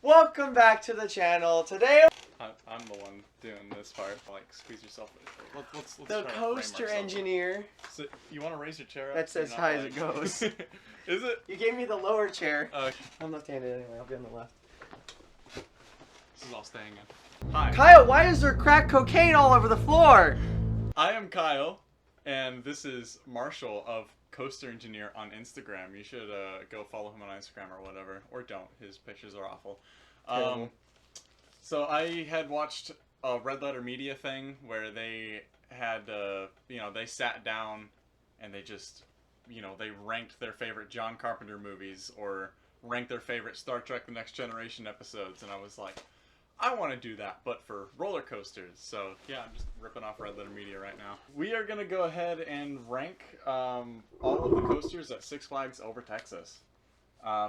Welcome back to the channel. Today, I'm the one doing this part. Like, squeeze yourself. Let's the try to frame coaster ourselves. engineer. So, you want to raise your chair up? That's as high as it goes. Is it? You gave me the lower chair. Okay. I'm left-handed anyway. I'll be on the left. This is all staying in. Hi. Kyle, why is there crack cocaine all over the floor? I am Kyle, and this is Marshall of Coaster Engineer on Instagram. You should go follow him on Instagram or whatever, or don't. His pictures are awful. So I had watched a Red Letter Media thing where they had, they sat down and they just, they ranked their favorite John Carpenter movies or ranked their favorite Star Trek The Next Generation episodes, and I was like, I want to do that, but for roller coasters. So yeah, I'm just ripping off Red Letter Media right now. We are going to go ahead and rank all of the coasters at Six Flags over Texas.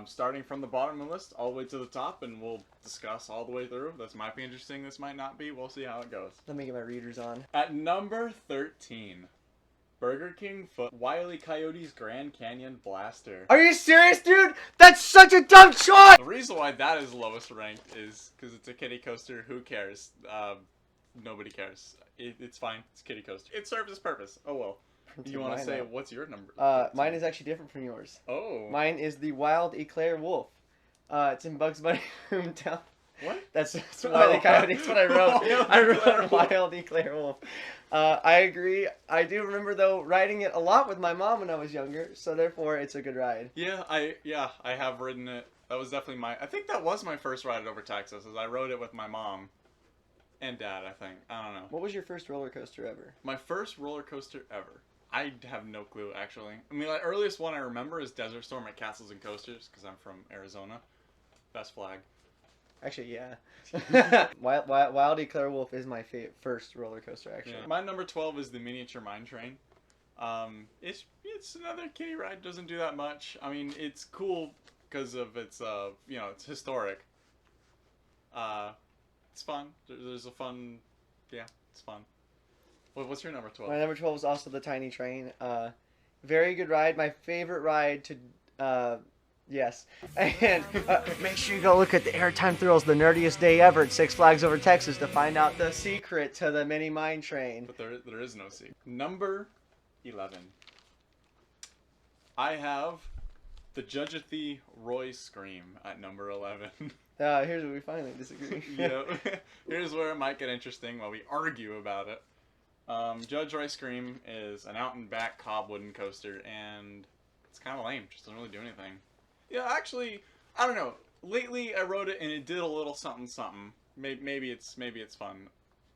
Starting from the bottom of the list all the way to the top, and we'll discuss all the way through. This might be interesting, this might not be. We'll see how it goes. Let me get my readers on. At number 13, Burger King Foot Wiley Coyotes Grand Canyon Blaster. Are you serious, dude? That's such a dumb choice! The reason why that is lowest ranked is because it's a kiddie coaster. Who cares? Nobody cares. It's fine. It's a kiddie coaster. It serves its purpose. Oh well. You want to say, what's your number? Mine is actually different from yours. Oh. Mine is the Wild Eclair Wolf. It's in Bugs Bunny hometown. What? That's Wiley Coyote. That's what I wrote. I wrote Wild Eclair Wolf. I agree. I do remember, though, riding it a lot with my mom when I was younger, so therefore it's a good ride. Yeah, I have ridden it. That was definitely I think that was my first ride over Texas, as I rode it with my mom and dad, I think. I don't know. What was your first roller coaster ever? My first roller coaster ever. I have no clue, actually. I mean, the earliest one I remember is Desert Storm at Castles and Coasters, because I'm from Arizona. Best flag. Actually, yeah. Wild Eclair Wolf is my first roller coaster, actually. Yeah. My number 12 is the Miniature Mine Train. It's another kiddie ride. Doesn't do that much. I mean, it's cool because of its, it's historic. It's fun. There's a fun, yeah, it's fun. What's your number 12? My number 12 is also the Tiny Train. Very good ride. My favorite ride to, yes. And make sure you go look at the Airtime Thrills, the nerdiest day ever at Six Flags over Texas to find out the secret to the mini mine train. But there is no secret. Number 11. I have the Judge-a-Thee Roy Scream at number 11. Here's where we finally disagree. Here's where it might get interesting while we argue about it. Judge Roy Scream is an out-and-back cob wooden coaster, and it's kind of lame. Just doesn't really do anything. Yeah, actually, I don't know. Lately, I rode it, and it did a little something. Maybe it's fun.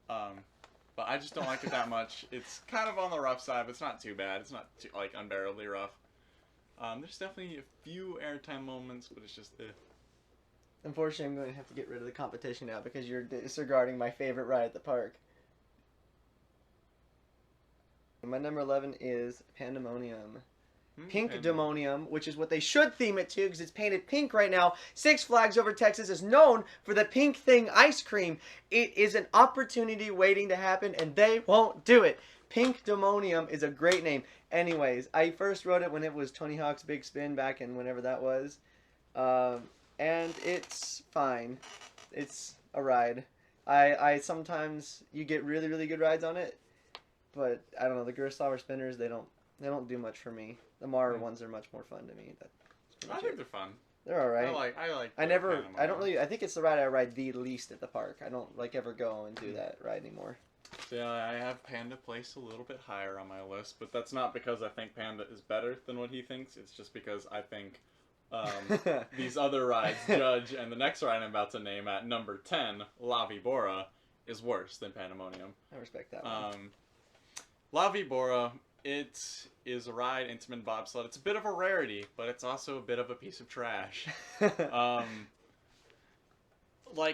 But I just don't like it that much. It's kind of on the rough side, but it's not too bad. It's not too, unbearably rough. There's definitely a few airtime moments, but it's just Unfortunately, I'm going to have to get rid of the competition now because you're disregarding my favorite ride at the park. My number 11 is Pandemonium. Pink Demonium, which is what they should theme it to because it's painted pink right now. Six Flags over Texas is known for the pink thing ice cream. It is an opportunity waiting to happen, and they won't do it. Pink Demonium is a great name. Anyways, I first wrote it when it was Tony Hawk's Big Spin back in whenever that was. And it's fine. It's a ride. I sometimes, you get really, really good rides on it. But I don't know, the Gerstauer spinners, they don't do much for me. The Mara ones are much more fun to me. I think they're fun. They're alright. I think it's the ride I ride the least at the park. I don't ever go and do that ride anymore. So yeah, I have Panda placed a little bit higher on my list, but that's not because I think Panda is better than what he thinks. It's just because I think these other rides, Judge and the next ride I'm about to name at number 10, La Vibora, is worse than Pandemonium. I respect that one. La Vibora, it is a ride, Intamin bobsled. It's a bit of a rarity, but it's also a bit of a piece of trash. To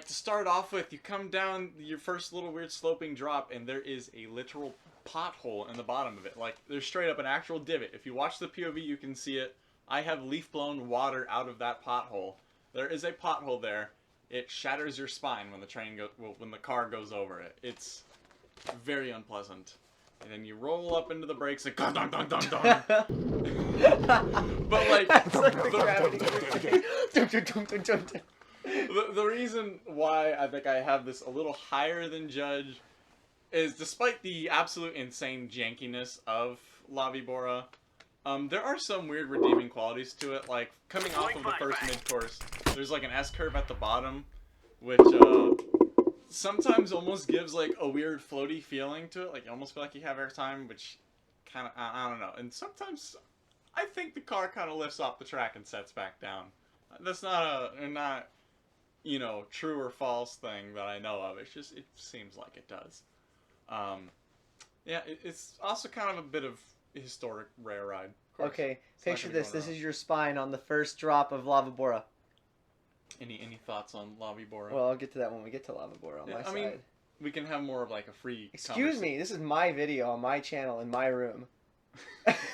start off with, you come down your first little weird sloping drop, and there is a literal pothole in the bottom of it. There's straight up an actual divot. If you watch the POV, you can see it. I have leaf-blown water out of that pothole. There is a pothole there. It shatters your spine when the car goes over it. It's very unpleasant. And then you roll up into the brakes and dun dun dun dun dun. But It's like the gravity. The reason why I think I have this a little higher than Judge is, despite the absolute insane jankiness of Lavibora, there are some weird redeeming qualities to it. Like, coming off of the first mid-course, there's like an S-curve at the bottom, which sometimes almost gives like a weird floaty feeling to it. Like, you almost feel like you have airtime, which kind of, I don't know. And sometimes I think the car kind of lifts off the track and sets back down. That's not you know, true or false thing that I know of. It's just, it seems like it does. Yeah, it's also kind of a bit of a historic rare ride. Okay, picture this. This is your spine on the first drop of Lavibora. Any thoughts on Lavibora? Well, I'll get to that when we get to Lavibora on my side. Mean, we can have more of like a free. Excuse me, this is my video on my channel in my room.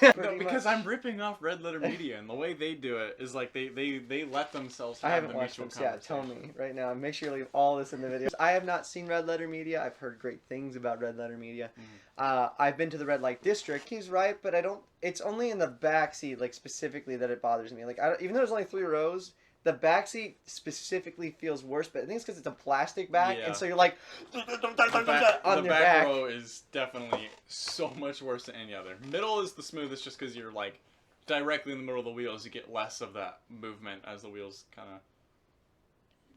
No, because I'm ripping off Red Letter Media, and the way they do it is like they let themselves have I haven't the watched mutual them, so yeah, tell me right now. Make sure you leave all this in the video. I have not seen Red Letter Media. I've heard great things about Red Letter Media. I've been to the Red Light District. He's right, but I don't. It's only in the back seat, like specifically, that it bothers me. Like, even though there's only 3 rows, the back seat specifically feels worse. But I think it's because it's a plastic back, and so you're like on the your back row is definitely so much worse than any other. Middle is the smoothest, just because you're like directly in the middle of the wheels. You get less of that movement as the wheels kind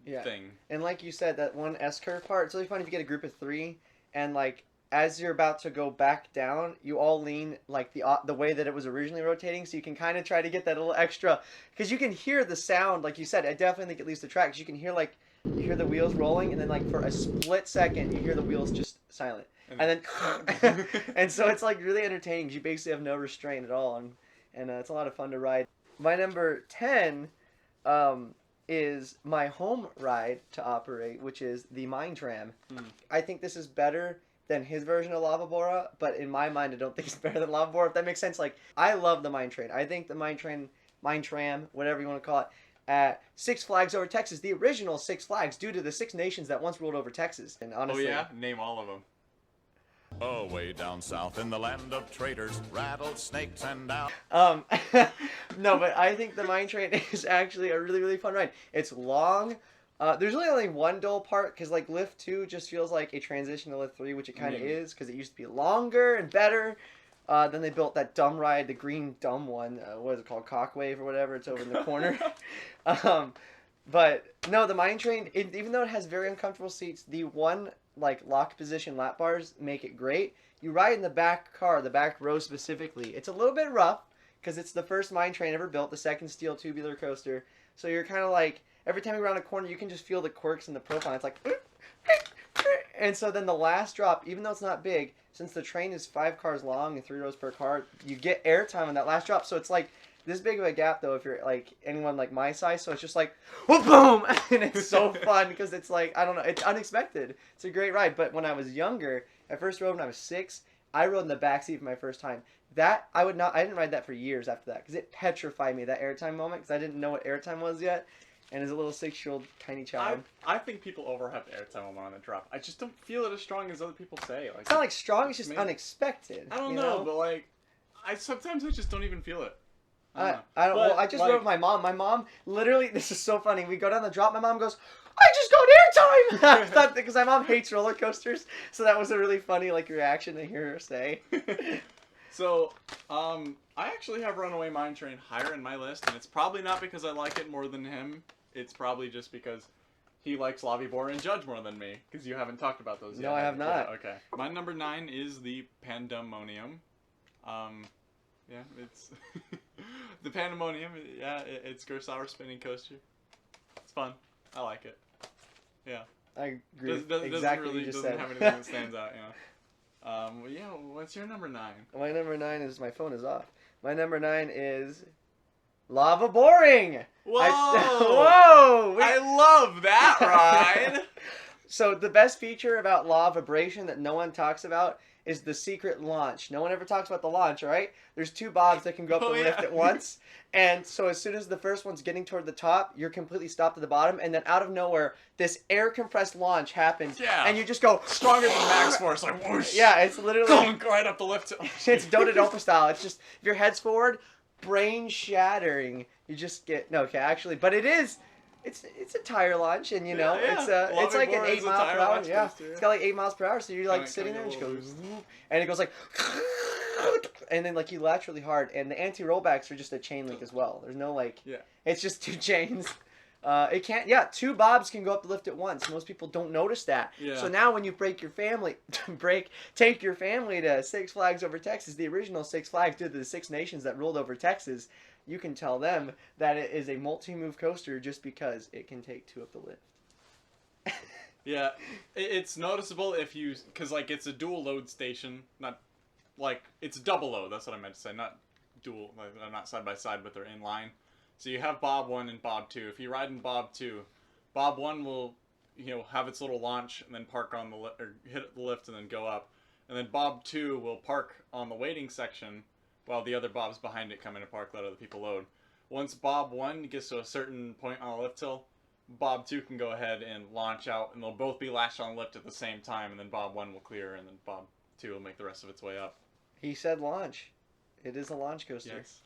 of thing. And like you said, that one S-curve part, it's really fun if you get a group of 3, and like as you're about to go back down, you all lean like the way that it was originally rotating, so you can kind of try to get that little extra, because you can hear the sound, like you said. I definitely think it leaves the track, 'cause you can hear like, you hear the wheels rolling, and then like for a split second you hear the wheels just silent, and then and so it's like really entertaining, 'cause you basically have no restraint at all, and it's a lot of fun to ride. My number 10 is my home ride to operate, which is the Mine Tram. I think this is better than his version of Lavibora, but in my mind, I don't think it's better than Lavibora, if that makes sense. Like, I love the Mine Train. I think the Mine Tram, whatever you want to call it, at Six Flags Over Texas, the original Six Flags, due to the 6 nations that once ruled over Texas. And honestly, oh yeah, name all of them. Oh, way down south in the land of traders, rattlesnakes and down. No, but I think the Mine Train is actually a really, really fun ride. It's long. There's really only one dull part, because like Lift 2 just feels like a transition to Lift 3, which it kind of is, because it used to be longer and better. Then they built that dumb ride, the green dumb one. What is it called? Shockwave or whatever. It's over in the corner. But no, the Mine Train, even though it has very uncomfortable seats, the one like lock position lap bars make it great. You ride in the back car, the back row specifically. It's a little bit rough, because it's the first Mine Train ever built, the second steel tubular coaster. So you're kind of like, every time you round a corner, you can just feel the quirks in the profile. It's like, and so then the last drop, even though it's not big, since the train is 5 cars long and 3 rows per car, you get airtime on that last drop. So it's like this big of a gap, though, if you're like anyone like my size. So it's just like, whoop, boom, and it's so fun, because it's like, I don't know, it's unexpected. It's a great ride. But when I was younger, I first rode when I was 6. I rode in the back seat for my first time. That I didn't ride that for years after that, because it petrified me, that airtime moment, because I didn't know what airtime was yet. And as a little 6-year-old tiny child, I think people overhype the airtime moment on the drop. I just don't feel it as strong as other people say. Like, it's not like strong; it's just unexpected. I don't know, but like, sometimes I just don't even feel it. I don't. Well, I just rode with my mom. My mom literally. This is so funny. We go down the drop. My mom goes, "I just got airtime." I thought, because my mom hates roller coasters, so that was a really funny like reaction to hear her say. So, I actually have Runaway Mine Train higher in my list, and it's probably not because I like it more than him. It's probably just because he likes Lavibora and Judge more than me, because you haven't talked about those yet. No, I have not. Okay. My number 9 is the Pandemonium. Yeah, it's the Pandemonium. Yeah, it's Kurosawa spinning coaster. It's fun. I like it. Yeah. I agree. Doesn't exactly really what you just doesn't said. have anything that stands out. You know. Well, yeah. What's your number 9? My number 9 is, my phone is off. My number 9 is Lava Boring. Whoa! Whoa! I love that ride. So the best feature about Lava Vibration that no one talks about is the secret launch. No one ever talks about the launch, right? There's 2 bobs that can go up the lift at once. And so as soon as the first one's getting toward the top, you're completely stopped at the bottom. And then out of nowhere, this air compressed launch happens. Yeah. And you just go Stronger than max force, like whoosh. Yeah, it's literally going right up the lift. it's Dopa style. It's just, if your head's forward, brain shattering. You just get, no, okay, actually, but it is it's a tire launch, and you know Yeah. it's like an 8 mile per hour. Yeah, Coaster. it's got like 8 miles per hour. So you're like Kinda sitting there and it get a just little goes, and it goes like, and then like you latch really hard, and the anti-rollbacks are just a chain link as well. There's no like, it's just 2 chains. It can't. Yeah, 2 bobs can go up the lift at once. Most people don't notice that. Yeah. So now when you take your family to Six Flags Over Texas, the original Six Flags did the 6 nations that ruled over Texas. You can tell them that it is a multi-move coaster just because it can take 2 up the lift. Yeah, it's noticeable because like it's a dual load station, not like it's double load. That's what I meant to say, not dual. Like, they're not side by side, but they're in line. So you have Bob 1 and Bob 2. If you ride in Bob 2, Bob 1 will, have its little launch and then park on the or hit the lift and then go up, and then Bob 2 will park on the waiting section while the other Bobs behind it come in and park, let other people load. Once Bob 1 gets to a certain point on the lift hill, Bob 2 can go ahead and launch out, and they'll both be lashed on the lift at the same time, and then Bob 1 will clear, and then Bob 2 will make the rest of its way up. He said launch. It is a launch coaster. Yes.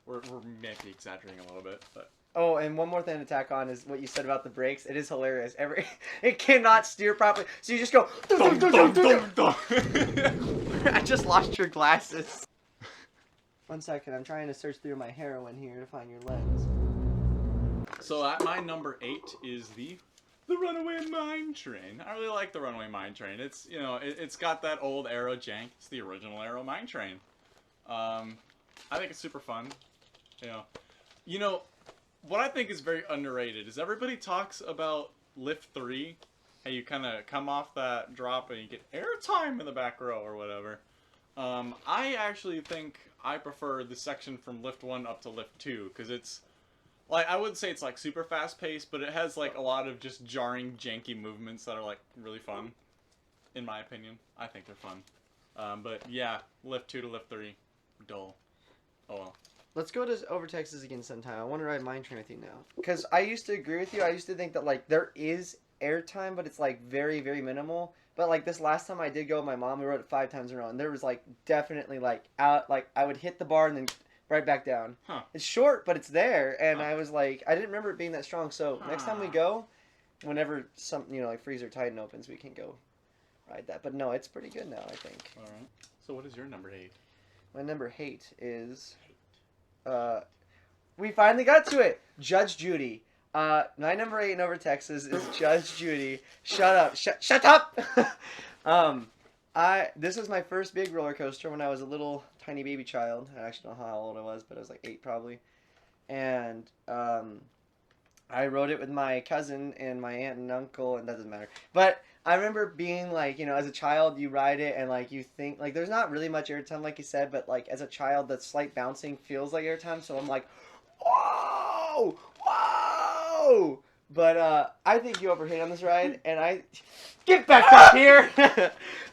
We're maybe exaggerating a little bit, but... Oh, and one more thing to tack on is what you said about the brakes. It is hilarious. It cannot steer properly, so you just go... Dum, dum, dum, dum. I just lost your glasses. 1 second, I'm trying to search through my heroin here to find your lens. So at my number 8 is the Runaway Mine Train. I really like the Runaway Mine Train. It's it's got that old Aero jank. It's the original Aero Mine Train. I think it's super fun. What I think is very underrated is everybody talks about Lift 3, how you kind of come off that drop and you get airtime in the back row or whatever. I actually think I prefer the section from Lift 1 up to Lift 2 because it's like, I wouldn't say it's like super fast paced, but it has like a lot of just jarring, janky movements that are like really fun, in my opinion. I think they're fun. But yeah, Lift 2 to Lift 3, dull. Oh well. Let's go to Over Texas again sometime. I want to ride Mine Train with you now. Because I used to agree with you. I used to think that like there is airtime, but it's like very, very minimal. But like this last time I did go with my mom, we rode it 5 times in a row, and there was like definitely like out, like I would hit the bar and then right back down. Huh. It's short, but it's there, and I was like, I didn't remember it being that strong. So next time we go, whenever some like Freezer Titan opens, we can go ride that. But no, it's pretty good now, I think. All right. So what is your number 8? My number 8 is, we finally got to it. Judge Judy. My number 8 in Over Texas is Judge Judy. Shut up. Shut up! This was my first big roller coaster when I was a little tiny baby child. I actually don't know how old I was, but I was like 8 probably. And I rode it with my cousin and my aunt and uncle, and that doesn't matter. But I remember being like, as a child, you ride it and like you think like there's not really much airtime, like you said, but like as a child, that slight bouncing feels like airtime. So I'm like, whoa, whoa. But I think you overhit on this ride, and I get back up here.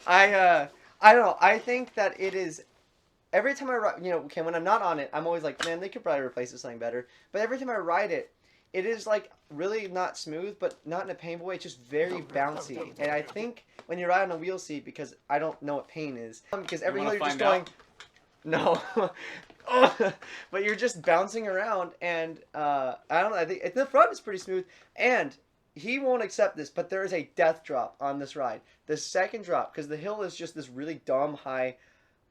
I don't know. I think that it is. Every time I ride, okay, when I'm not on it, I'm always like, man, they could probably replace it with something better. But every time I ride it, it is like really not smooth, but not in a painful way. It's just very bouncy. And I think when you ride on a wheel seat, because I don't know what pain is, because every hill you're just going, no, but you're just bouncing around, and I don't know. I think the front is pretty smooth, and he won't accept this, but there is a death drop on this ride. The second drop, because the hill is just this really dumb high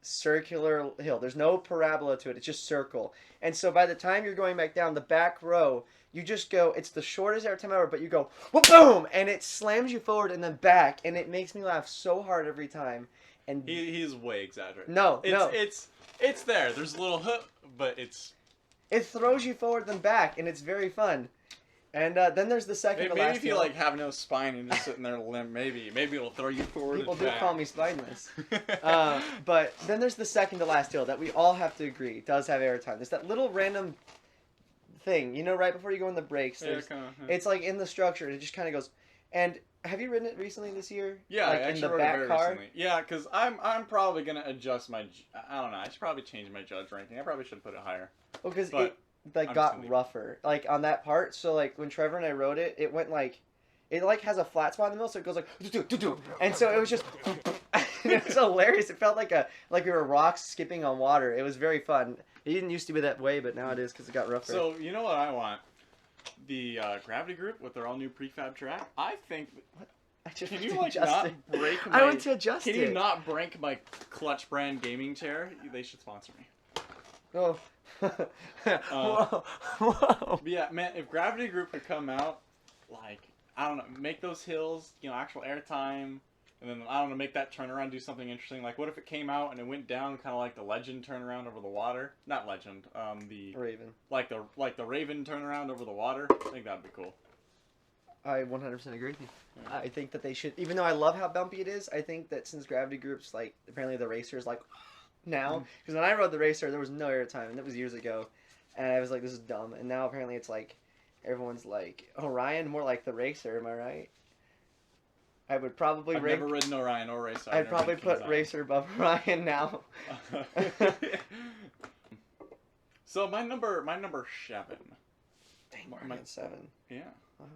circular hill. There's no parabola to it. It's just circle. And so by the time you're going back down the back row, you just go, it's the shortest airtime ever, but you go, boom, and it slams you forward and then back, and it makes me laugh so hard every time. And he's way exaggerating. No, it's there. There's a little hook, but it throws you forward and back, and it's very fun. And then there's the second to last. Maybe if you like have no spine and just sitting there limp, maybe it'll throw you forward. People and do back. call me spineless. But then there's the second to last hill that we all have to agree does have airtime. There's that little random thing, right before you go in the brakes. It's like in the structure, and it just kind of goes. And have you ridden it recently this year? Yeah, like I actually in the rode back it very car? recently. Yeah, because I'm probably gonna adjust my. I don't know. I should probably change my judge ranking. I probably should put it higher. Well, because it got rougher, like on that part. So like when Trevor and I rode it, it went like, it like has a flat spot in the middle, so it goes like, and so it was just, it was hilarious. It felt like we were rocks skipping on water. It was very fun. It didn't used to be that way, but now it is because it got rougher. So you know what I want? the Gravity Group with their all new prefab track. I think. I just Can went you to like adjust not it. break my? I went to adjust Can it. you not break my Clutch brand gaming chair? They should sponsor me. Oh. Whoa. Whoa. But yeah, man, if Gravity Group could come out, like, I don't know, make those hills, actual airtime, and then, I don't know, make that turnaround do something interesting. Like, what if it came out and it went down kind of like the Legend turnaround over the water? Not Legend, the... Raven. Like the Raven turnaround over the water? I think that'd be cool. I 100% agree with you. Yeah. I think that they should, even though I love how bumpy it is, I think that since Gravity Group's, like, apparently the racer is like, now, because when I rode the racer, there was no airtime, and that was years ago, and I was like, this is dumb, and now apparently it's like, everyone's like, Orion, more like the racer, am I right? I would probably I've never ridden Orion or Racer. I'd probably put Racer above Orion now. So my number 7. Dang, we're at 7. Yeah. Wow.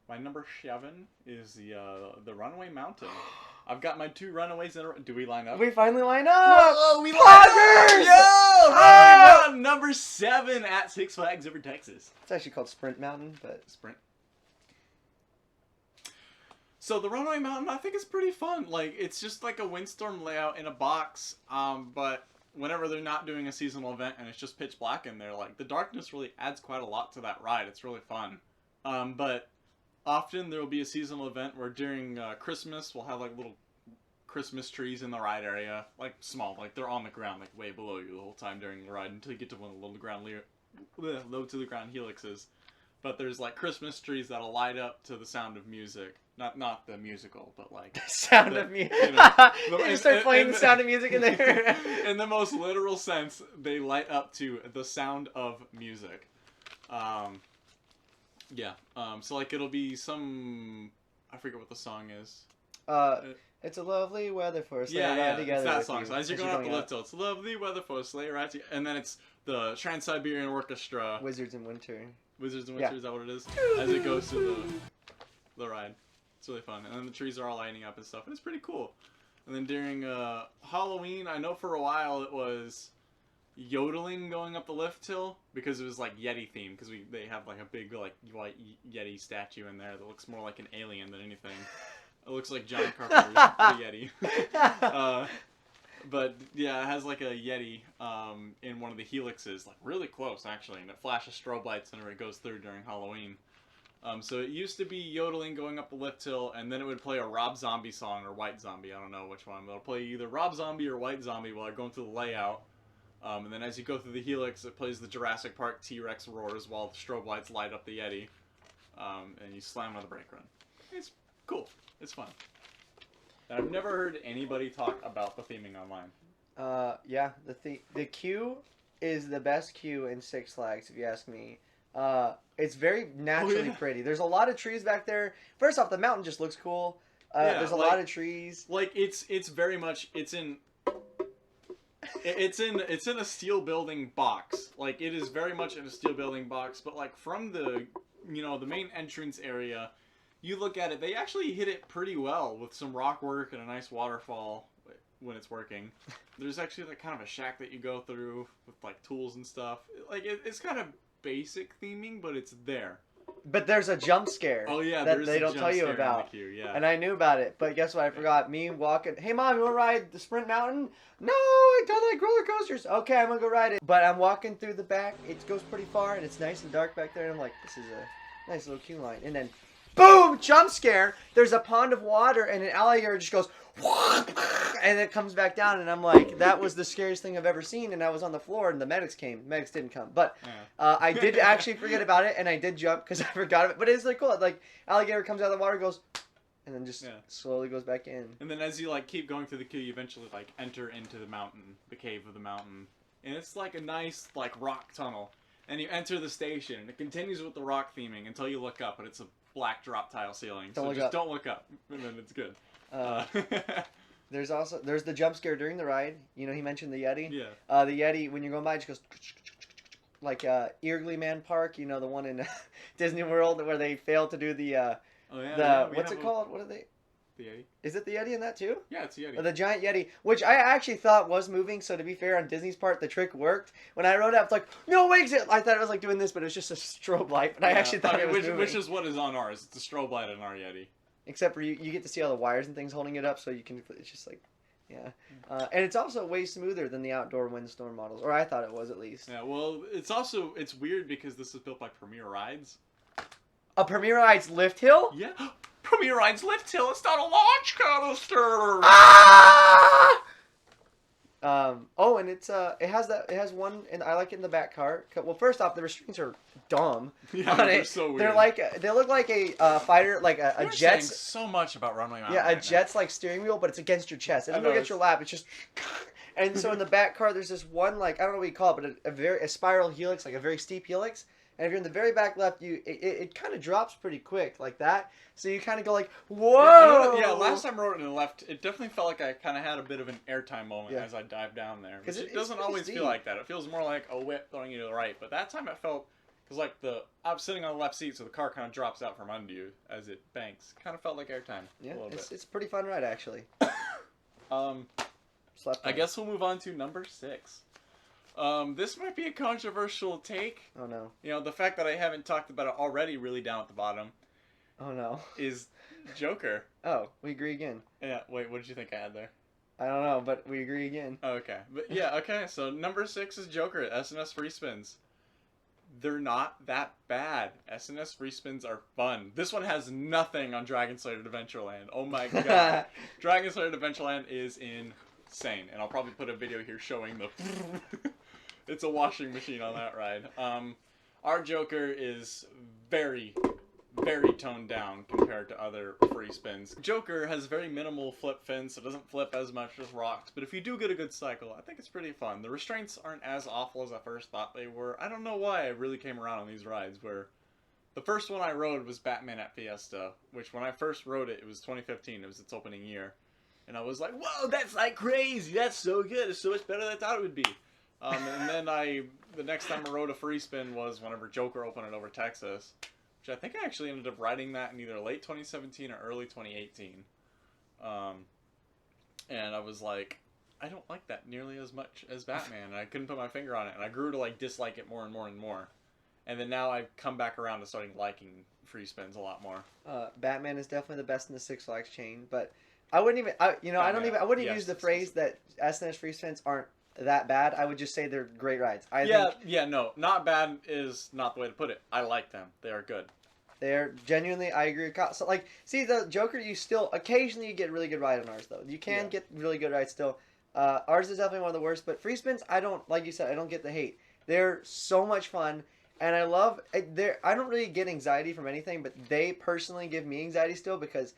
My number 7 is the Runaway Mountain. I've got my 2 runaways in a row. Do we line up? We finally line up! Whoa, we line Poggers! up! Yo! Ah! Runaway Mountain number 7 at Six Flags over Texas. It's actually called Sprint Mountain, but... Sprint. So the Runaway Mountain, I think, is pretty fun. Like, it's just like a windstorm layout in a box, but whenever they're not doing a seasonal event and it's just pitch black in there, like, the darkness really adds quite a lot to that ride. It's really fun. But often there will be a seasonal event where during Christmas we'll have, like, little Christmas trees in the ride area. Like, small. Like, they're on the ground, like, way below you the whole time during the ride until you get to one of the low to the ground helixes. But there's, like, Christmas trees that'll light up to the sound of music. Not the musical, but like... Sound of music. You just start playing the Sound of Music in there. In the most literal sense, they light up to the sound of music. Yeah. So, like, it'll be some... I forget what the song is. It's a lovely weather for a sleigh ride yeah, together. it's that with song. you. So as you're going up the lift hill, it's lovely weather for a sleigh ride together. And then it's the Trans-Siberian Orchestra. Wizards in Winter. Wizards in Winter, is that what it is? As it goes through the ride. It's really fun. And then the trees are all lighting up and stuff. And it's pretty cool. And then during Halloween, I know for a while it was yodeling going up the lift hill because it was like Yeti themed. Because they have like a big like white Yeti statue in there that looks more like an alien than anything. It looks like John Carpenter's the Yeti. But yeah, it has like a Yeti in one of the helixes, like really close actually, and it flashes strobe lights whenever it goes through during Halloween. So it used to be yodeling going up the lift hill, and then it would play a Rob Zombie song or White Zombie, I don't know which one. But it'll play either Rob Zombie or White Zombie while you're going through the layout. And then as you go through the helix, it plays the Jurassic Park T-Rex roars while the strobe lights light up the Yeti. And you slam on the brake run. It's cool. It's fun. And I've never heard anybody talk about the theming online. Yeah, the queue is the best queue in Six Flags, if you ask me. It's very naturally pretty. There's a lot of trees back there. First off, the mountain just looks cool. There's a lot of trees. Like it's very much it's in a steel building box. Like it is very much in a steel building box. But like from the the main entrance area, you look at it. They actually hit it pretty well with some rock work and a nice waterfall when it's working. There's actually like kind of a shack that you go through with like tools and stuff. Like it's kind of basic theming, but it's there. But there's a jump scare. Oh yeah, that they don't tell you about. Yeah. And I knew about it. But guess what? I forgot. Me walking. Hey mom, you want to ride the Sprint Mountain? No, I don't like roller coasters. Okay, I'm gonna go ride it. But I'm walking through the back. It goes pretty far, and it's nice and dark back there. And I'm like, this is a nice little queue line. And then, boom! Jump scare. There's a pond of water, and an alligator just goes. And it comes back down, and I'm like, that was the scariest thing I've ever seen. And I was on the floor, and the medics came. The medics didn't come, but I did actually forget about it, and I did jump because I forgot it. But it's like cool. Like alligator comes out of the water, goes, and then just slowly goes back in. And then as you like keep going through the queue, you eventually like enter into the mountain, the cave of the mountain, and it's like a nice like rock tunnel. And you enter the station, and it continues with the rock theming until you look up, and it's a black drop tile ceiling. Don't look up, and then it's good. There's the jump scare during the ride. You know, he mentioned the Yeti. Yeah. The Yeti, when you're going by, it just goes like Early Man Park. You know, the one in Disney World where they failed to do the what's it called? What are they? The Yeti. Is it the Yeti in that too? Yeah, it's a Yeti. Or the giant Yeti, which I actually thought was moving. So to be fair, on Disney's part, the trick worked. When I wrote it, I was like, no way! I thought it was like doing this, but it was just a strobe light. But I actually thought it was moving. Which is what is on ours. It's a strobe light on our Yeti. Except for you get to see all the wires and things holding it up, so you can. It's just like, yeah. And it's also way smoother than the outdoor windstorm models, or I thought it was at least. Yeah, well, it's weird because this is built by Premier Rides. A Premier Rides lift hill? Yeah. Premier Rides lift hill. It's not a launch coaster. Ah! And it has one, and I like it in the back car. Well, first off, the restraints are dumb. Yeah, on they're it. so weird. They look like a fighter, like a Jet's. So much about Runway Mountain. Yeah, a Jet's like steering wheel, but it's against your chest. It doesn't go against your lap. It's just. And so in the back car, there's this one, like, I don't know what you call it, but a spiral helix, like a very steep helix. And if you're in the very back left, it kind of drops pretty quick, like that. So you kind of go like, whoa! Yeah, last time I rode it in the left, it definitely felt like I kind of had a bit of an airtime moment as I dived down there. Because it doesn't always feel like that. It feels more like a whip throwing you to the right. But that time it felt, because like I'm sitting on the left seat, so the car kind of drops out from under you as it banks. Kind of felt like airtime. Yeah, a little bit. It's a pretty fun ride, actually. I guess we'll move on to number 6. This might be a controversial take. Oh no. You know, the fact that I haven't talked about it already really down at the bottom. Oh no. Is Joker. Oh, we agree again. Yeah, wait, what did you think I had there? I don't know, but we agree again. Okay. But yeah, okay, so number 6 is Joker at SNS Free Spins. They're not that bad. SNS Free Spins are fun. This one has nothing on Dragon Slayer Adventureland. Oh my god. Dragon Slayer Adventureland is insane. And I'll probably put a video here showing the... It's a washing machine on that ride. Our Joker is very, very toned down compared to other free spins. Joker has very minimal flip fins, so it doesn't flip as much as rocks. But if you do get a good cycle, I think it's pretty fun. The restraints aren't as awful as I first thought they were. I don't know why I really came around on these rides, where the first one I rode was Batman at Fiesta, which when I first rode it, it was 2015. It was its opening year. And I was like, whoa, that's like crazy. That's so good. It's so much better than I thought it would be. And then the next time I rode a free spin was whenever Joker opened it over Texas, which I think I actually ended up riding that in either late 2017 or early 2018. And I was like, I don't like that nearly as much as Batman. And I couldn't put my finger on it, and I grew to like dislike it more and more and more. And then now I've come back around to starting liking free spins a lot more. Batman is definitely the best in the Six Flags chain, but I wouldn't even, I wouldn't use the phrase that SNS free spins aren't that bad. I would just say they're great rides. No, not bad is not the way to put it. I like them. They are good. They're genuinely, I agree with Kyle. So like, see the Joker, you still occasionally you get really good ride on ours though. You can get really good rides still. Ours is definitely one of the worst, but free spins, I don't, like you said, I don't get the hate. They're so much fun, and I love. I don't really get anxiety from anything, but they personally give me anxiety still because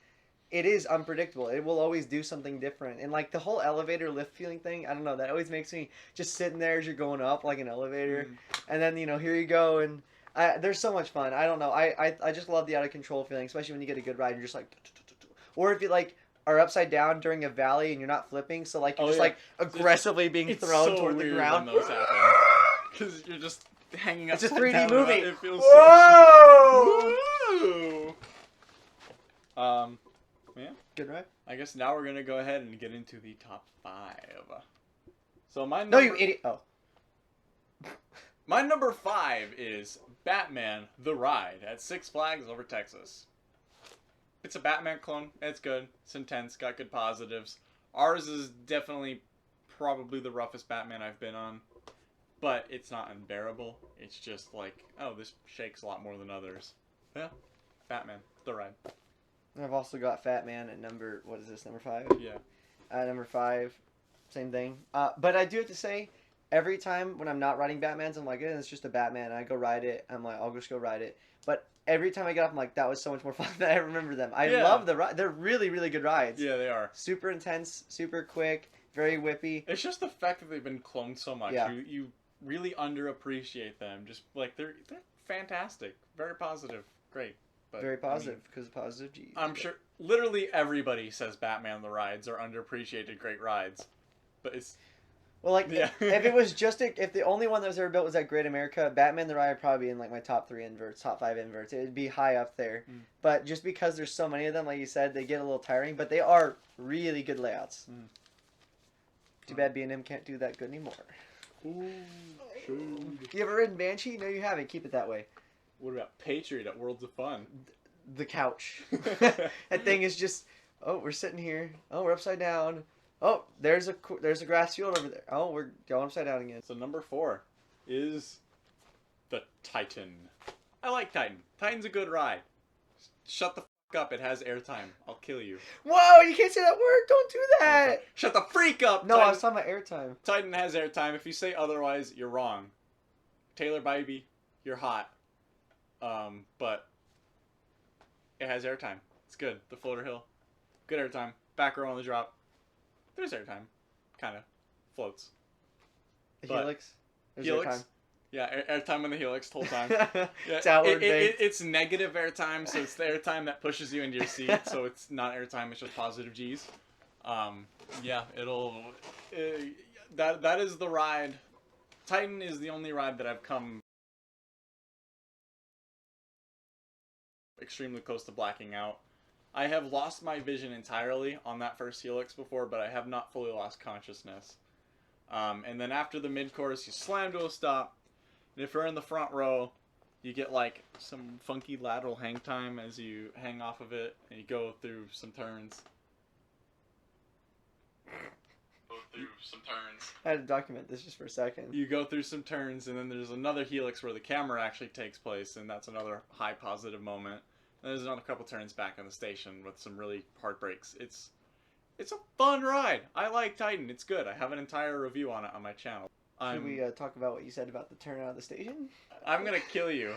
it is unpredictable. It will always do something different. And like the whole elevator lift feeling thing, I don't know, that always makes me just sitting there as you're going up like an elevator. And then, here you go. And they're so much fun. I don't know. I just love the out of control feeling, especially when you get a good ride. You're just like, or if you like are upside down during a valley and you're not flipping. So like you're like aggressively being thrown toward the ground. When those happen. Because you're just hanging up. It's a 3D movie. It feels Whoa! So... Yeah. Good ride. I guess now we're gonna go ahead and get into the top 5. So my no, you idiot. Oh. My number 5 is Batman: The Ride at Six Flags Over Texas. It's a Batman clone. It's good. It's intense. Got good positives. Ours is definitely probably the roughest Batman I've been on, but it's not unbearable. It's just like, oh, this shakes a lot more than others. Yeah, Batman: The Ride. I've also got Fat Man at number 5? Yeah. Number 5, same thing. But I do have to say, every time when I'm not riding Batmans, I'm like, it's just a Batman. I go ride it. I'm like, I'll just go ride it. But every time I get off, I'm like, that was so much more fun than I remember them. I love the ride. They're really, really good rides. Yeah, they are. Super intense, super quick, very whippy. It's just the fact that they've been cloned so much. Yeah. You really underappreciate them. Just like they're fantastic. Very positive. Great. But, very positive, because of positive G. I'm sure literally everybody says Batman the rides are underappreciated great rides. But Well, like, Yeah. if it was just if the only one that was ever built was that Great America, Batman the Ride would probably be in like my top 3 inverts, top 5 inverts. It would be high up there. Mm. But just because there's so many of them, like you said, they get a little tiring. But they are really good layouts. Mm. Too bad B&M can't do that good anymore. Ooh, true. You ever ridden Banshee? No, you haven't. Keep it that way. What about Patriot at Worlds of Fun? The couch. That thing is just. Oh, we're sitting here. Oh, we're upside down. Oh, there's a grass field over there. Oh, we're going upside down again. So number 4 is the Titan. I like Titan. Titan's a good ride. Shut the f up. It has airtime. I'll kill you. Whoa, you can't say that word. Don't do that. Shut the freak up. No, Titan. I was talking about airtime. Titan has airtime. If you say otherwise, you're wrong. Taylor Baby, you're hot. But it has airtime. It's good. The floater hill. Good airtime. Back row on the drop. There's airtime. Kind of. Floats. The But helix. There's Helix? airtime. Yeah, airtime on the helix the whole time. Yeah, It's outward it's negative airtime, so it's the airtime that pushes you into your seat. So it's not airtime; it's just positive G's. Yeah, that is the ride. Titan is the only ride that I've come extremely close to blacking out. I have lost my vision entirely on that first helix before, but I have not fully lost consciousness. And then after the mid-course, you slam to a stop. And if you're in the front row, you get like some funky lateral hang time as you hang off of it, and you go through some turns. I had to document this just for a second. You go through some turns, and then there's another helix where the camera actually takes place, and that's another high positive moment. And there's another couple turns back on the station with some really hard breaks. It's a fun ride. I like Titan. It's good. I have an entire review on it on my channel. Should we talk about what you said about the turn out of the station? I'm gonna kill you.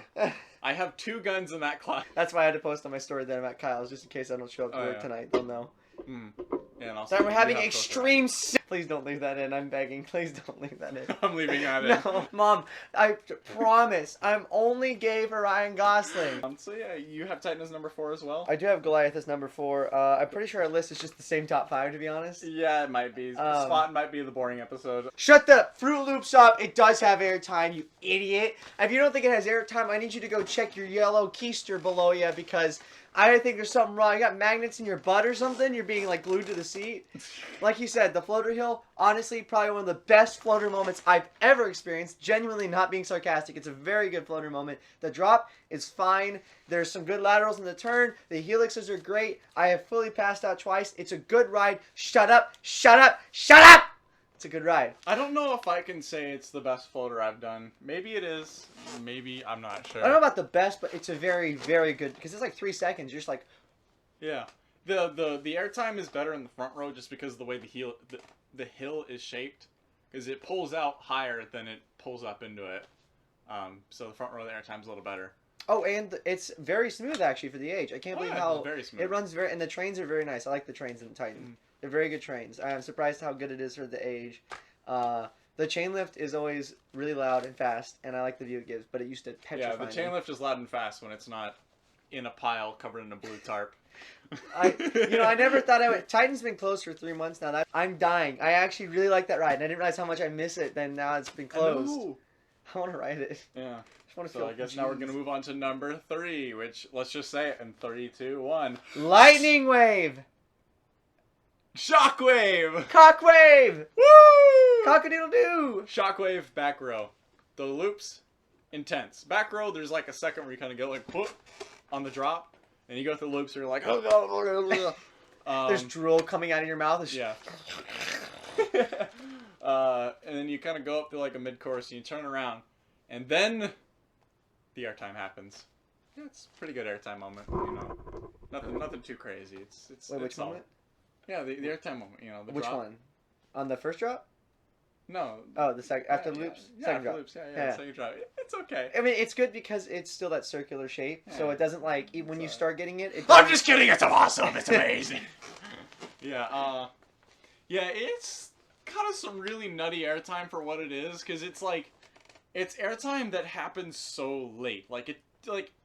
I have 2 guns in that class. That's why I had to post on my story that I'm at Kyle's, just in case I don't show up to work yeah. tonight. They'll know. Yeah, and also That we're having you have extreme. Please don't leave that in. I'm begging. Please don't leave that in. I'm leaving that in. No, Mom. I promise. I'm only gay for Ryan Gosling. So yeah, you have Titan as number 4 as well? I do have Goliath as number 4. I'm pretty sure our list is just the same top 5, to be honest. Yeah, it might be. Spot might be the boring episode. Shut the Fruit Loops up. It does have airtime, you idiot. If you don't think it has airtime, I need you to go check your yellow keister below you, because I think there's something wrong. You got magnets in your butt or something? You're being like glued to the seat? Like you said, the floater hill, honestly, probably one of the best floater moments I've ever experienced. Genuinely not being sarcastic. It's a very good floater moment. The drop is fine. There's some good laterals in the turn. The helixes are great. I have fully passed out twice. It's a good ride. Shut up. Shut up. Shut up! It's a good ride. I don't know if I can say it's the best floater I've done. Maybe it is. Maybe. I'm not sure. I don't know about the best, but it's a very, very good, because it's like 3 seconds. You're just like... Yeah. The airtime is better in the front row just because of the way the hill is shaped. Because it pulls out higher than it pulls up into it. So the front row, the airtime's a little better. Oh, and it's very smooth, actually, for the age. I can't believe how... very smooth. It runs very... And the trains are very nice. I like the trains in Titan. They're very good trains. I'm surprised how good it is for the age. The chain lift is always really loud and fast, and I like the view it gives, but it used to petrify me. Yeah, the chain lift is loud and fast when it's not in a pile covered in a blue tarp. I never thought I would... Titan's been closed for 3 months now. I'm dying. I actually really like that ride, and I didn't realize how much I miss it. Then now it's been closed. I want to ride it. Yeah. So I guess now we're going to move on to number 3, which, let's just say it in 3, 2, 1. Lightning Wave! Shockwave! Cockwave! Woo! Cock-a-doodle-doo! Shockwave, back row. The loops, intense. Back row, there's like a second where you kind of go like, whoop, on the drop, and you go through the loops, and you're like, there's drool coming out of your mouth. Yeah. And then you kind of go up to like a mid-course, and you turn around, and then the airtime happens. Yeah, it's a pretty good airtime moment, you know. Nothing too crazy. Wait, which moment? Yeah, the airtime moment, you know. The Which drop. one? On the first drop? No. Oh, the second after the loops. Yeah, Second after drop. loops. Yeah. Second drop. It's okay. I mean, it's good because it's still that circular shape, so it doesn't like when you start getting it. I'm just kidding. It's awesome. It's amazing. Yeah. It's kind of some really nutty airtime for what it is, because it's like, it's airtime that happens so late. Like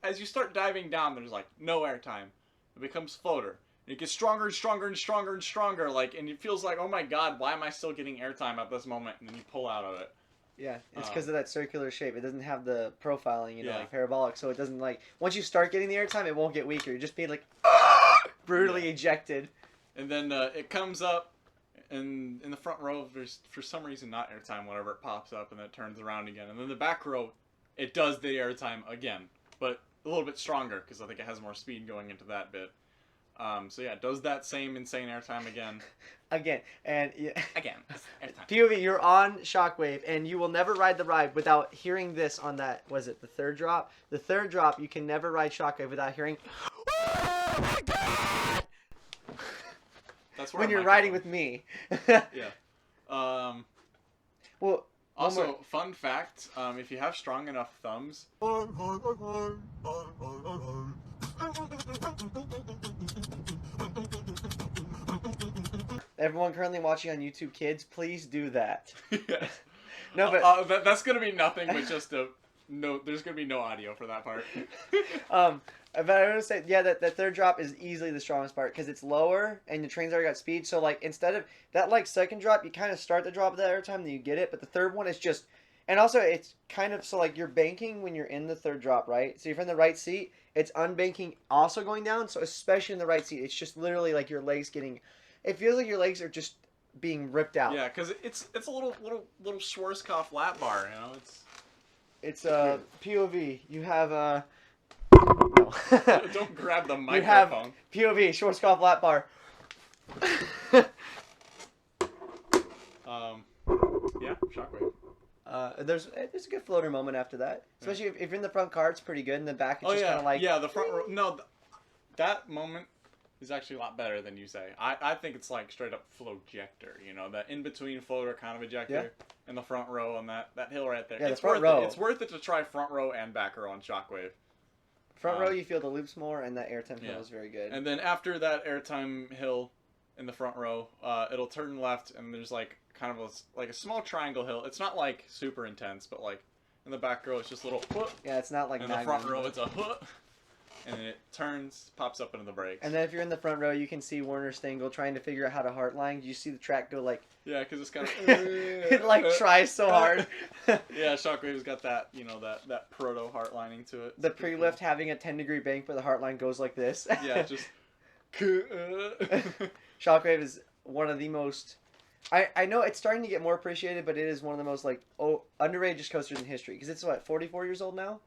as you start diving down, there's like no airtime. It becomes floater. It gets stronger and stronger and stronger and stronger, like, and it feels like, oh my god, why am I still getting airtime at this moment? And then you pull out of it. Yeah, it's because of that circular shape. It doesn't have the profiling, Yeah. like parabolic, so it doesn't like once you start getting the airtime, it won't get weaker. You're just being like brutally ejected. And then it comes up, and in the front row, there's for some reason not airtime whenever it pops up, and then it turns around again. And then the back row, it does the airtime again, but a little bit stronger because I think it has more speed going into that bit. So yeah, it does that same insane airtime again. Again, and Again, airtime. POV, you're on Shockwave, and you will never ride the ride without hearing this on that. Was it the third drop? The third drop, you can never ride Shockwave without hearing. Oh my god! That's where when you're riding with me. Yeah. Well. Also, fun fact: if you have strong enough thumbs. Everyone currently watching on YouTube, kids, please do that. Yes. No, but that's gonna be nothing but just a no. There's gonna be no audio for that part. But I want to say, yeah, that third drop is easily the strongest part because it's lower and the train's already got speed. So like instead of that like second drop, you kind of start the drop at that airtime, then you get it. But the third one is just, and also it's kind of so like you're banking when you're in the third drop, right? So if you're in the right seat, it's unbanking also going down. So especially in the right seat, it's just literally like your legs getting. It feels like your legs are just being ripped out. Yeah, because it's a little Schwarzkopf lap bar, you know. It's POV. You have no. Don't grab the microphone. You have POV Schwarzkopf lap bar. Yeah, Shockwave. There's a good floater moment after that, especially if you're in the front car, it's pretty good. In the back, it's just kind of like the front row. No, that moment is actually a lot better than you say. I think it's like straight up flojector, you know, that in between floater kind of ejector in the front row on that hill right there. Yeah, it's the front worth row. it. It's worth it to try front row and back row on Shockwave. Front row, you feel the loops more, and that airtime hill is very good. And then after that airtime hill in the front row, it'll turn left, and there's like kind of a small triangle hill. It's not like super intense, but like in the back row, it's just a little whoop. Yeah, it's not like. And in the front row, it's a whoop. And then it turns, pops up into the brakes. And then if you're in the front row, you can see Werner Stengel trying to figure out how to heartline. You see the track go like... Yeah, because it's kind of... it like tries so hard. Yeah, Shockwave's got that, you know, that proto heartlining to it. The pre-lift having a 10-degree bank, but the heartline goes like this. Yeah, just... Shockwave is one of the most... I know it's starting to get more appreciated, but it is one of the most like underrated coasters in history. Because it's, what, 44 years old now?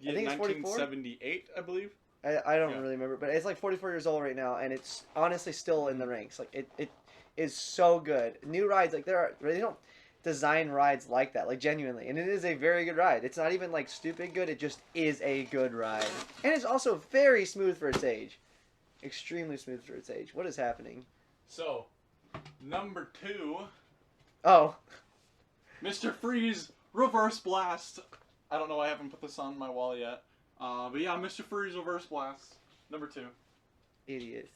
Yeah, I think it's 1978, I believe. I don't really remember, but it's like 44 years old right now, and it's honestly still in the ranks. Like it is so good. New rides, like they don't design rides like that, like genuinely, and it is a very good ride. It's not even like stupid good. It just is a good ride, and it's also very smooth for its age, extremely smooth for its age. What is happening? So, number 2. Oh, Mr. Freeze Reverse Blast. I don't know why I haven't put this on my wall yet. But yeah, Mr. Freeze Reverse Blast. Number 2. idiot.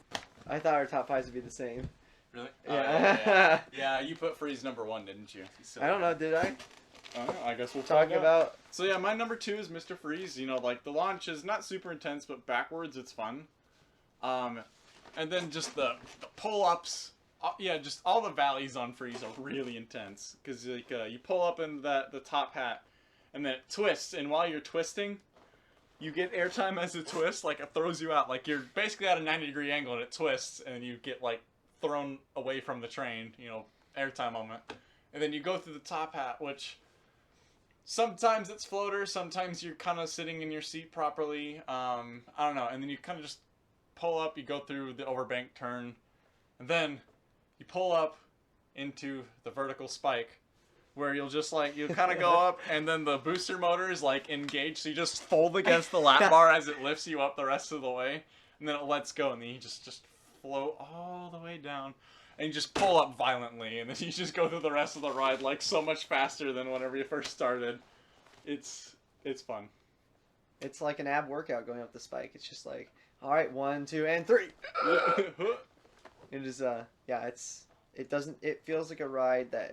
I thought our top 5s would be the same. Really? Yeah. Yeah, you put Freeze number 1, didn't you? I don't know, did I? I don't know. I guess we'll talk about... So yeah, my number 2 is Mr. Freeze. You know, like, the launch is not super intense, but backwards it's fun. And then just the pull-ups. Yeah, just all the valleys on Freeze are really intense. Because, like, you pull up in the top hat, and then it twists, and while you're twisting, you get airtime as it twists, like it throws you out. Like you're basically at a 90-degree angle and it twists, and you get like thrown away from the train, you know, airtime moment. And then you go through the top hat, which sometimes it's floater, sometimes you're kind of sitting in your seat properly. I don't know. And then you kind of just pull up, you go through the overbank turn, and then you pull up into the vertical spike, where you'll just like, you kind of go up, and then the booster motor is like engaged, so you just fold against the lap bar as it lifts you up the rest of the way, and then it lets go, and then you just float all the way down, and you just pull up violently, and then you just go through the rest of the ride like so much faster than whenever you first started. It's fun. It's like an ab workout going up the spike. It's just like, all right, 1, 2, and 3. It is yeah, it feels like a ride that.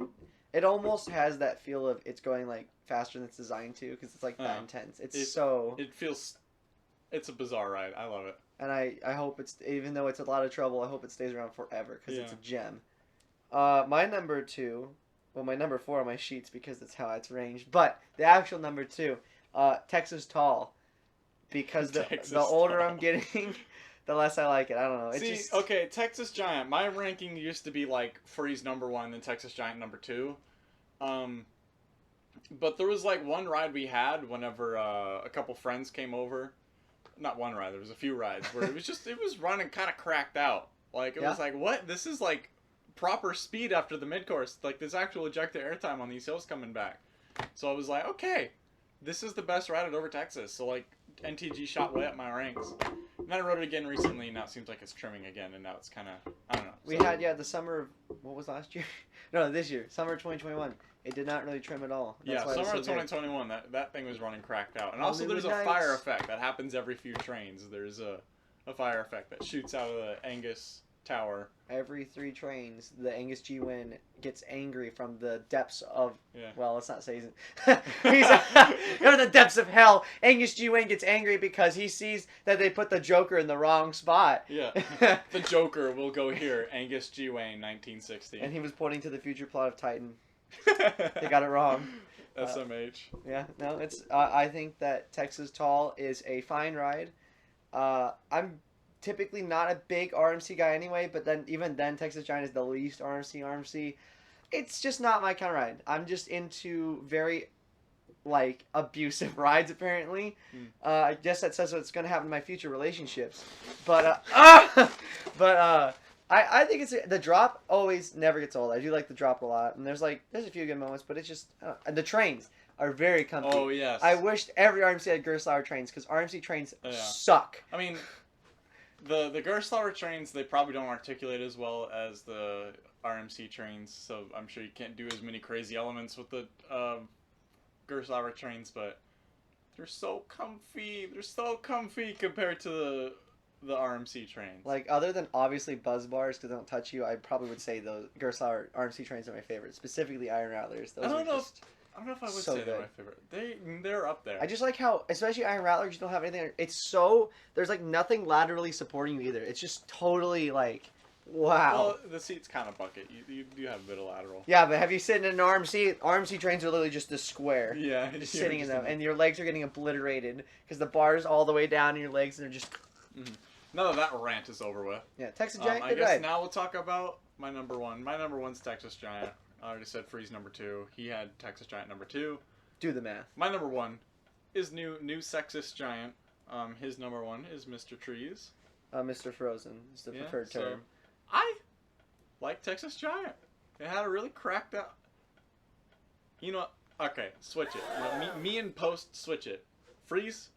It almost has that feel of it's going like faster than it's designed to, because it's like that intense. It's a bizarre ride. I love it. and I hope it's, even though it's a lot of trouble, I hope it stays around forever because it's a gem. My number 2, well, my number 4 on my sheets because that's how it's ranged, but the actual number 2, Texas Tall, because the older I'm getting, the less I like it. I don't know. It's okay, Texas Giant. My ranking used to be like Freeze number 1, then Texas Giant number 2. But there was like one ride we had whenever a couple friends came over. Not one ride, there was a few rides where it was running kind of cracked out. Like, it was like, what? This is like proper speed after the mid-course. Like, there's actual ejected airtime on these hills coming back. So I was like, okay, this is the best ride at Over Texas. So, like, NTG shot way up my ranks. And then I rode it again recently, and now it seems like it's trimming again, and now it's kind of, I don't know. We had, the summer of, what was last year? No, this year. Summer 2021. It did not really trim at all. That's summer of 2021, that thing was running cracked out. And also there's a fire effect that happens every few trains. There's a fire effect that shoots out of the Angus Tower. Every 3 trains, the Angus G-Win gets angry from the depths of, well, let's not say he's in the depths of hell. Angus G-Win gets angry because he sees that they put the Joker in the wrong spot. Yeah, the Joker will go here, Angus G-Win, 1960. And he was pointing to the future plot of Titan. They got it wrong. SMH. Yeah, no, it's. I think that Texas Tall is a fine ride. I'm typically not a big RMC guy anyway, but then even then, Texas Giant is the least RMC. It's just not my kind of ride. I'm just into very, like, abusive rides apparently. I guess that says what's going to happen in my future relationships. But I think it's the drop always never gets old. I do like the drop a lot, and there's a few good moments, but it's just and the trains are very comfy. Oh yes. I wished every RMC had Gerstlauer trains because RMC trains suck. I mean, the Gerstlauer trains, they probably don't articulate as well as the RMC trains, so I'm sure you can't do as many crazy elements with the Gerstlauer trains, but they're so comfy. They're so comfy compared to the RMC trains. Like, other than obviously buzz bars because they don't touch you, I probably would say those Gerstlauer RMC trains are my favorite. Specifically Iron Rattlers. Those I don't know if I would so say they're my favorite. They're up there. I just like how, especially Iron Rattlers, you don't have anything. It's so, there's like nothing laterally supporting you either. It's just totally like, wow. Well, the seat's kind of bucket. You do have a bit of lateral. Yeah, but have you sitting in an RMC? RMC trains are literally just a square. Yeah. Just sitting in them, and your legs are getting obliterated because the bar's all the way down and your legs are just... Now that rant is over with. Yeah, Texas Giant, I guess now we'll talk about my number 1. My number 1's Texas Giant. I already said Freeze number 2. He had Texas Giant number 2. Do the math. My number 1 is new sexist Giant. His number 1 is Mr. Trees. Mr. Frozen is the preferred term. I like Texas Giant. It had a really cracked out... You know what? Okay, switch it. You know, me and Post switch it. Freeze,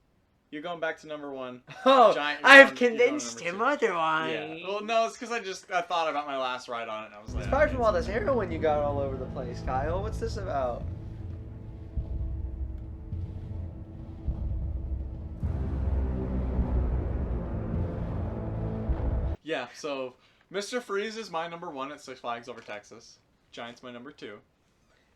you're going back to number 1. Oh, Giant, I've convinced him otherwise. Yeah. Well, no, it's because I thought about my last ride on it, and I was like... It's probably from all this heroin you got all over the place, Kyle. What's this about? Yeah, so Mr. Freeze is my number 1 at Six Flags Over Texas. Giant's my number 2.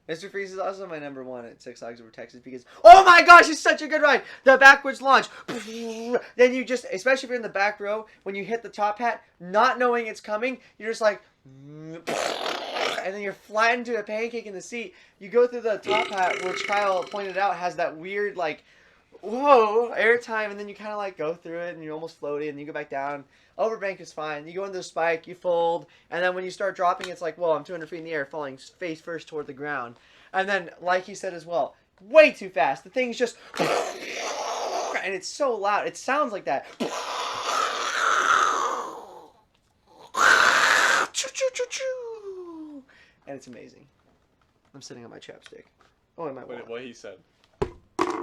Mr. Freeze is also my number 1 at Six Flags Over Texas because, oh my gosh, it's such a good ride. The backwards launch. Then you just, especially if you're in the back row, when you hit the top hat, not knowing it's coming, you're just like, and then you're flattened to a pancake in the seat. You go through the top hat, which Kyle pointed out has that weird, like, whoa, airtime, and then you kind of like go through it and you're almost floating and you go back down. Overbank is fine. You go into the spike, you fold, and then when you start dropping, it's like, whoa, I'm 200 feet in the air, falling face first toward the ground. And then, like he said as well, way too fast. The thing's just, and it's so loud. It sounds like that. And it's amazing. I'm sitting on my chapstick. Oh, and my wallet. What he said.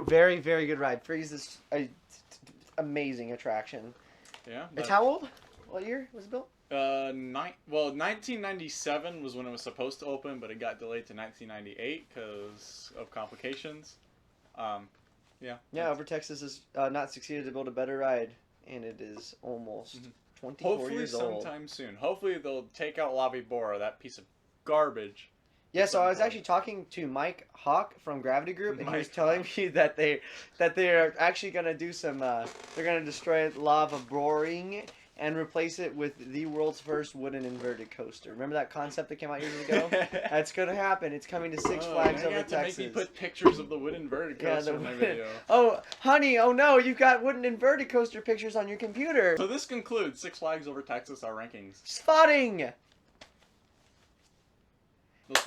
Very, very good ride. Freeze is an amazing attraction. Yeah. It's how old? What year was it built? 1997 was when it was supposed to open, but it got delayed to 1998 because of complications. Yeah. Yeah, Over Texas has not succeeded to build a better ride, and it is almost 24 Hopefully years old. sometime soon. Hopefully they'll take out Lavi Bora, that piece of garbage, Yeah, so I was actually talking to Mike Hawk from Gravity Group, and he was Mike telling Hawk. me that they are actually gonna do some. They're gonna destroy lava boring and replace it with the world's first wooden inverted coaster. Remember that concept that came out years ago? That's gonna happen. It's coming to Six Flags now over you have to Texas. make me put pictures of the wooden inverted Yeah, coaster the in my wooden- video. Oh, honey, oh no, you've got wooden inverted coaster pictures on your computer. So this concludes Six Flags Over Texas, our rankings. Spotting!